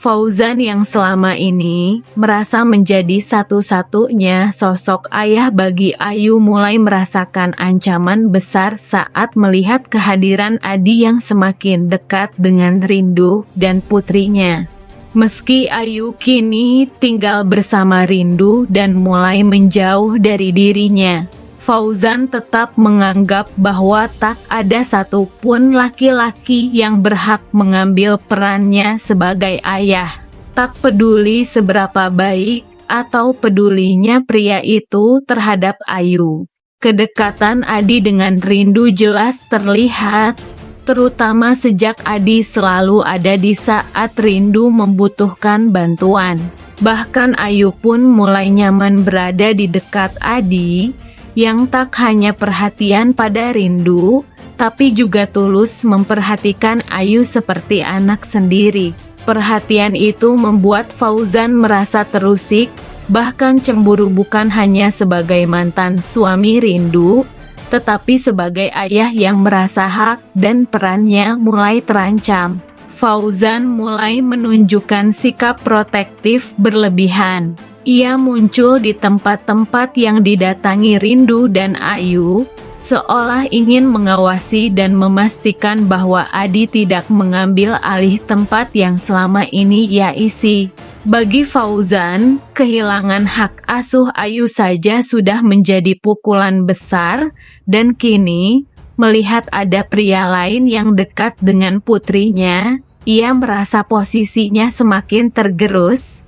Fauzan yang selama ini merasa menjadi satu-satunya sosok ayah bagi Ayu mulai merasakan ancaman besar saat melihat kehadiran Adi yang semakin dekat dengan Rindu dan putrinya. Meski Ayu kini tinggal bersama Rindu dan mulai menjauh dari dirinya, Fauzan tetap menganggap bahwa tak ada satupun laki-laki yang berhak mengambil perannya sebagai ayah. Tak peduli seberapa baik atau pedulinya pria itu terhadap Ayu. Kedekatan Adi dengan Rindu jelas terlihat, terutama sejak Adi selalu ada di saat Rindu membutuhkan bantuan. Bahkan Ayu pun mulai nyaman berada di dekat Adi, yang tak hanya perhatian pada Rindu, tapi juga tulus memperhatikan Ayu seperti anak sendiri. Perhatian itu membuat Fauzan merasa terusik, bahkan cemburu bukan hanya sebagai mantan suami Rindu, tetapi sebagai ayah yang merasa hak dan perannya mulai terancam. Fauzan mulai menunjukkan sikap protektif berlebihan. Ia muncul di tempat-tempat yang didatangi Rindu dan Ayu, seolah ingin mengawasi dan memastikan bahwa Adi tidak mengambil alih tempat yang selama ini ia isi. Bagi Fauzan, kehilangan hak asuh Ayu saja sudah menjadi pukulan besar, dan kini, melihat ada pria lain yang dekat dengan putrinya, ia merasa posisinya semakin tergerus.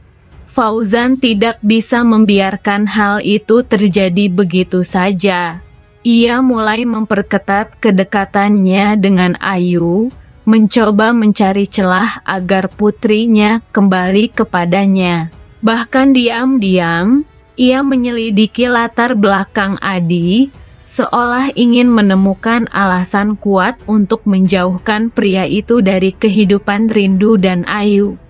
Fauzan tidak bisa membiarkan hal itu terjadi begitu saja. Ia mulai memperketat kedekatannya dengan Ayu, mencoba mencari celah agar putrinya kembali kepadanya. Bahkan diam-diam, ia menyelidiki latar belakang Adi, seolah ingin menemukan alasan kuat untuk menjauhkan pria itu dari kehidupan Rindu dan Ayu.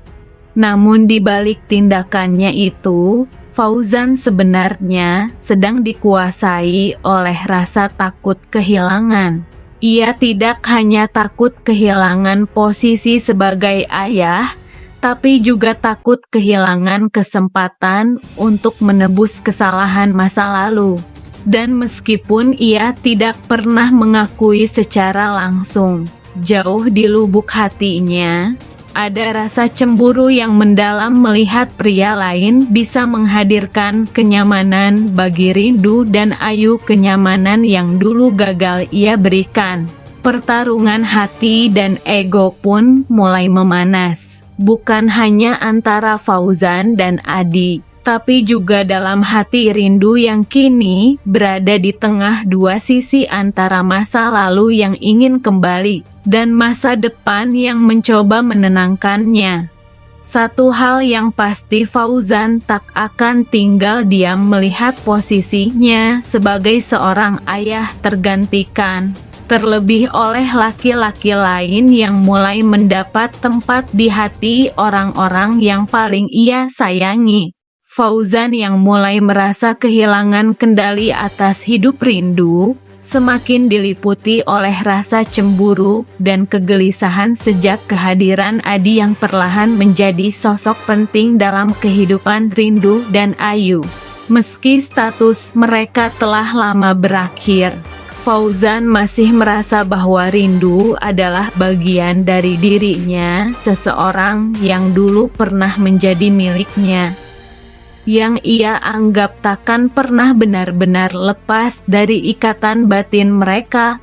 Namun di balik tindakannya itu, Fauzan sebenarnya sedang dikuasai oleh rasa takut kehilangan. Ia tidak hanya takut kehilangan posisi sebagai ayah, tapi juga takut kehilangan kesempatan untuk menebus kesalahan masa lalu. Dan meskipun ia tidak pernah mengakui secara langsung, jauh di lubuk hatinya, ada rasa cemburu yang mendalam melihat pria lain bisa menghadirkan kenyamanan bagi Rindu dan Ayu, kenyamanan yang dulu gagal ia berikan. Pertarungan hati dan ego pun mulai memanas, bukan hanya antara Fauzan dan Adi, tapi juga dalam hati Rindu yang kini berada di tengah dua sisi antara masa lalu yang ingin kembali dan masa depan yang mencoba menenangkannya. Satu hal yang pasti, Fauzan tak akan tinggal diam melihat posisinya sebagai seorang ayah tergantikan, terlebih oleh laki-laki lain yang mulai mendapat tempat di hati orang-orang yang paling ia sayangi. Fauzan yang mulai merasa kehilangan kendali atas hidup Rindu, semakin diliputi oleh rasa cemburu dan kegelisahan sejak kehadiran Adi yang perlahan menjadi sosok penting dalam kehidupan Rindu dan Ayu. Meski status mereka telah lama berakhir, Fauzan masih merasa bahwa Rindu adalah bagian dari dirinya, seseorang yang dulu pernah menjadi miliknya, yang ia anggap takkan pernah benar-benar lepas dari ikatan batin mereka.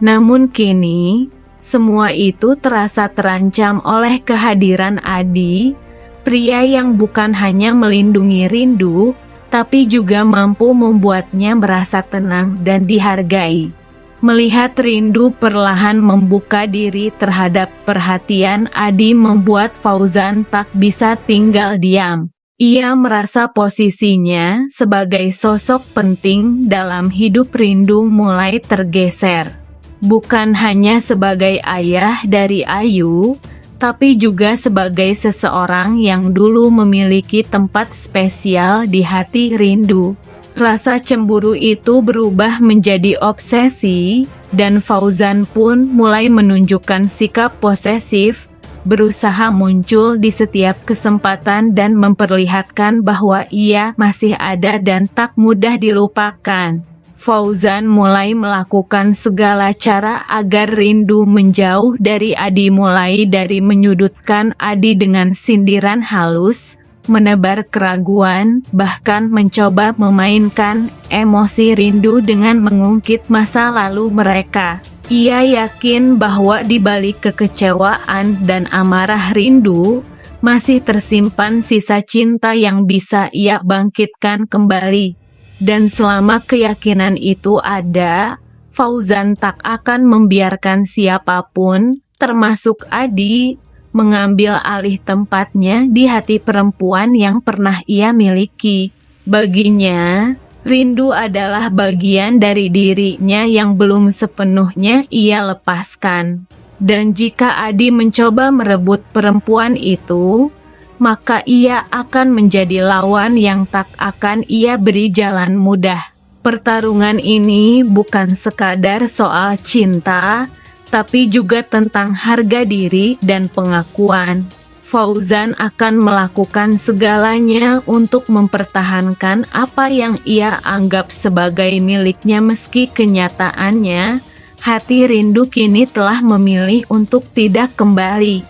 Namun kini, semua itu terasa terancam oleh kehadiran Adi, pria yang bukan hanya melindungi Rindu, tapi juga mampu membuatnya merasa tenang dan dihargai. Melihat Rindu perlahan membuka diri terhadap perhatian Adi membuat Fauzan tak bisa tinggal diam. Ia merasa posisinya sebagai sosok penting dalam hidup Rindu mulai tergeser. Bukan hanya sebagai ayah dari Ayu, tapi juga sebagai seseorang yang dulu memiliki tempat spesial di hati Rindu. Rasa cemburu itu berubah menjadi obsesi, dan Fauzan pun mulai menunjukkan sikap posesif, berusaha muncul di setiap kesempatan dan memperlihatkan bahwa ia masih ada dan tak mudah dilupakan. Fauzan mulai melakukan segala cara agar Rindu menjauh dari Adi, mulai dari menyudutkan Adi dengan sindiran halus, menebar keraguan, bahkan mencoba memainkan emosi Rindu dengan mengungkit masa lalu mereka. Ia yakin bahwa di balik kekecewaan dan amarah Rindu, masih tersimpan sisa cinta yang bisa ia bangkitkan kembali. Dan selama keyakinan itu ada, Fauzan tak akan membiarkan siapapun, termasuk Adi, mengambil alih tempatnya di hati perempuan yang pernah ia miliki. Baginya, Rindu adalah bagian dari dirinya yang belum sepenuhnya ia lepaskan. Dan jika Adi mencoba merebut perempuan itu, maka ia akan menjadi lawan yang tak akan ia beri jalan mudah. Pertarungan ini bukan sekadar soal cinta, tapi juga tentang harga diri dan pengakuan. Fauzan akan melakukan segalanya untuk mempertahankan apa yang ia anggap sebagai miliknya, meski kenyataannya hati Rindu kini telah memilih untuk tidak kembali.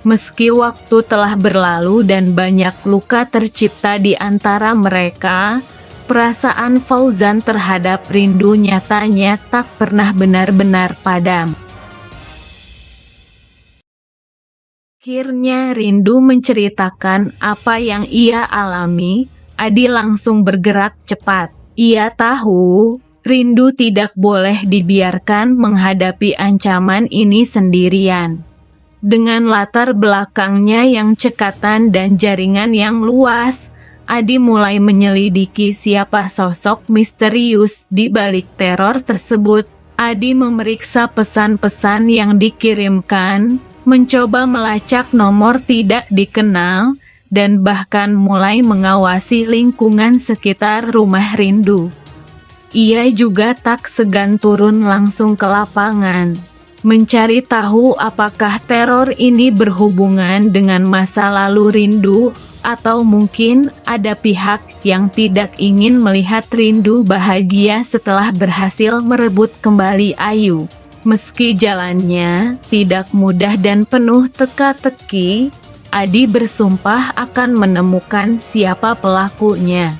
Meski waktu telah berlalu dan banyak luka tercipta di antara mereka, perasaan Fauzan terhadap Rindu nyatanya tak pernah benar-benar padam. Akhirnya Rindu menceritakan apa yang ia alami. Adi langsung bergerak cepat. Ia tahu Rindu tidak boleh dibiarkan menghadapi ancaman ini sendirian. Dengan latar belakangnya yang cekatan dan jaringan yang luas, Adi mulai menyelidiki siapa sosok misterius di balik teror tersebut. Adi memeriksa pesan-pesan yang dikirimkan, mencoba melacak nomor tidak dikenal, dan bahkan mulai mengawasi lingkungan sekitar rumah Rindu. Ia juga tak segan turun langsung ke lapangan, mencari tahu apakah teror ini berhubungan dengan masa lalu Rindu, atau mungkin ada pihak yang tidak ingin melihat Rindu bahagia setelah berhasil merebut kembali Ayu. Meski jalannya tidak mudah dan penuh teka-teki, Adi bersumpah akan menemukan siapa pelakunya.